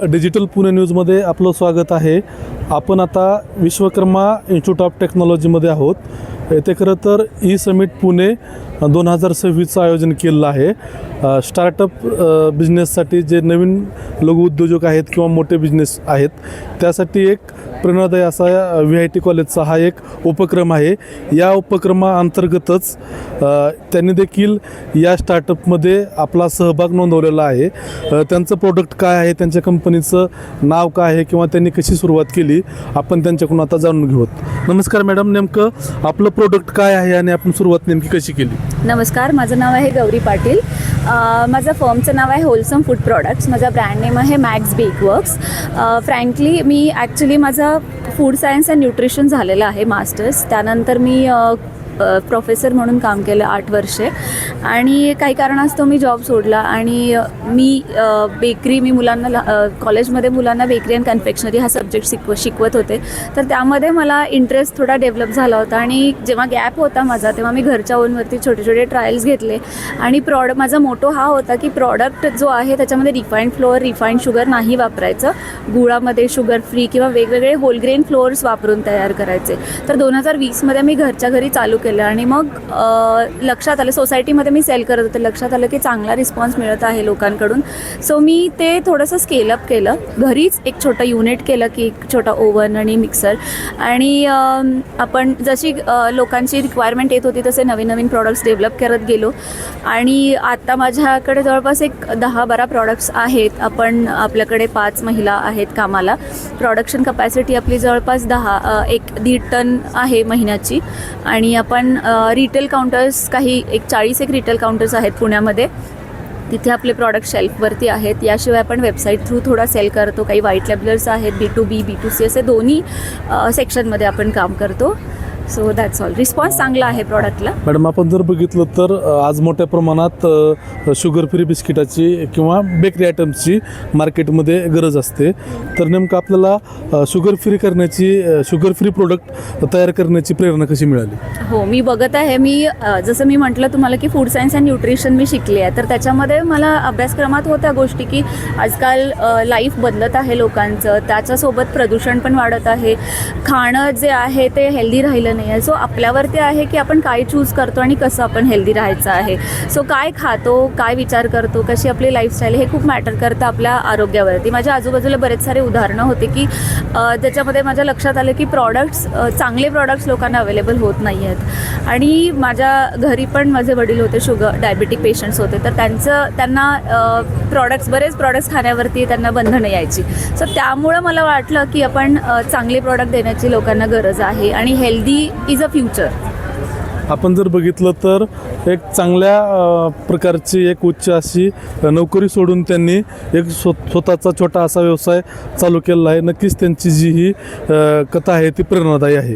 Digital Pune न्यूजमध्ये आपलं स्वागत आहे. आपण आता विश्वकर्मा इन्स्टिट्यूट ऑफ टेक्नॉलॉजीमध्ये आहोत. येथे खरं तर ई-समिट पुणे 2026चं आयोजन केलेलं आहे. स्टार्टअप बिझनेससाठी जे नवीन लघु उद्योजक आहेत किंवा मोठे बिझनेस आहेत त्यासाठी एक प्रेरणादायी असा VIT कॉलेजचा हा एक उपक्रम आहे. या उपक्रमाअंतर्गतच त्यांनी देखील या स्टार्टअपमध्ये आपला सहभाग नोंदवलेला आहे. त्यांचं प्रोडक्ट काय आहे, त्यांच्या कंपनीचं नाव काय आहे किंवा त्यांनी कशी सुरुवात केली आपण त्यांच्याकडून आता जाणून घेऊत. नमस्कार मॅडम, नेमकं आपलं प्रोडक्ट काय आहे आणि आपण सुरुवात नेमकी कशी केली? नमस्कार, माझं नाव आहे गौरी पाटील. माझं फर्मचं नाव आहे होलसम फूड प्रोडक्ट्स. माझा ब्रँड नेम आहे मॅक्स बेकवर्क्स. फ्रँकली मी ॲक्च्युली माझं फूड सायन्स अँड न्यूट्रिशन झालेलं आहे मास्टर्स. त्यानंतर मी प्रोफेसर म्हणून काम केलं 8 वर्षे आणि काही कारणास्तव मी जॉब सोडला आणि मी मुलांना कॉलेजमध्ये मुलांना बेकरी अँड कन्फेक्शनरी हा सब्जेक्ट शिकवत होते. तर त्यामध्ये मला इंटरेस्ट थोडा डेव्हलप झाला होता आणि जेव्हा गॅप होता माझा तेव्हा मी घरच्या ओनवरती छोटे छोटे ट्रायल्स घेतले आणि माझा मोटो हा होता की प्रॉडक्ट जो आहे त्याच्यामध्ये रिफाईंड फ्लोअर, रिफाईंड शुगर नाही वापरायचं. गुळामध्ये शुगर फ्री किंवा वेगवेगळे होलग्रेन फ्लोअर्स वापरून तयार करायचे. तर 2020मध्ये मी घरच्या घरी चालू केलं आणि मग लक्षात आलं, सोसायटीमध्ये मी सेल करत होते, लक्षात आलं की चांगला रिस्पॉन्स मिळत आहे लोकांकडून. सो मी ते थोडंसं स्केलअप केलं. घरीच एक छोटं युनिट केलं की एक छोटा ओव्हन आणि मिक्सर आणि आपण जशी लोकांची रिक्वायरमेंट येत होती तसे नवीन नवीन प्रॉडक्ट्स डेव्हलप करत गेलो आणि आता माझ्याकडे जवळपास एक 10-12 प्रॉडक्ट्स आहेत. आपल्याकडे 5 महिला आहेत कामाला. प्रोडक्शन कपॅसिटी आपली जवळपास 1.5 टन आहे महिन्याची आणि आपण रिटेल काउंटर्स एक 40 रिटेल काउंटर्स आहेत पुण्यामध्ये. तिथे आपले प्रॉडक्ट शेल्फवरती आहेत. याशिवाय आपण वेबसाईट थ्रू थोडा सेल करतो. काही व्हाईट लेबलर्स आहेत, B2B, B2C असे दोन्ही सेक्शनमध्ये आपण काम करतो. So that's all. रिस्पॉन्स चांगला आहे प्रॉडक्टला. मॅडम, आपण जर बघितलं तर आज मोठ्या प्रमाणात शुगर फ्री बिस्किटाची किंवा बेकरी आयटम्सची मार्केटमध्ये गरज असते. तर नेमकं आपल्याला शुगर फ्री प्रोडक्ट तयार करण्याची प्रेरणा कशी मिळाली? हो, मी बघत आहे. जसं मी म्हटलं तुम्हाला की फूड सायन्स अँड न्यूट्रिशन मी शिकली आहे. तर त्याच्यामध्ये मला अभ्यासक्रमात होत्या गोष्टी की आजकाल लाईफ बदलत आहे लोकांचं, त्याच्यासोबत प्रदूषण पण वाढत आहे, खाणं जे आहे ते हेल्दी राहिलं नाही आहे. सो आपल्यावरती आहे की आपण काय चूज करतो आणि कसं आपण हेल्दी राहायचं आहे. सो काय खातो, काय विचार करतो, कशी आपली लाईफस्टाईल हे खूप मॅटर करतं आपल्या आरोग्यावरती. माझ्या आजूबाजूला बरेच सारे उदाहरणं होते की त्याच्यामध्ये माझ्या लक्षात आलं की चांगले प्रॉडक्ट्स लोकांना अवेलेबल होत नाही आहेत. आणि माझ्या घरी पण माझे वडील होते, डायबिटिक पेशंट्स होते. तर त्यांना बरेच प्रॉडक्ट्स खाण्यावरती त्यांना बंधनं यायची. सो त्यामुळं मला वाटलं की आपण चांगले प्रॉडक्ट देण्याची लोकांना गरज आहे आणि हेल्दी इज अ फ्युचर. आपण जर बघितलं तर एक चांगल्या प्रकारची एक उच्च अशी नोकरी सोडून त्यांनी एक स्वतःचा छोटा असा व्यवसाय चालू केलेला आहे. नक्कीच त्यांची जी ही कथा आहे ती प्रेरणादायी आहे.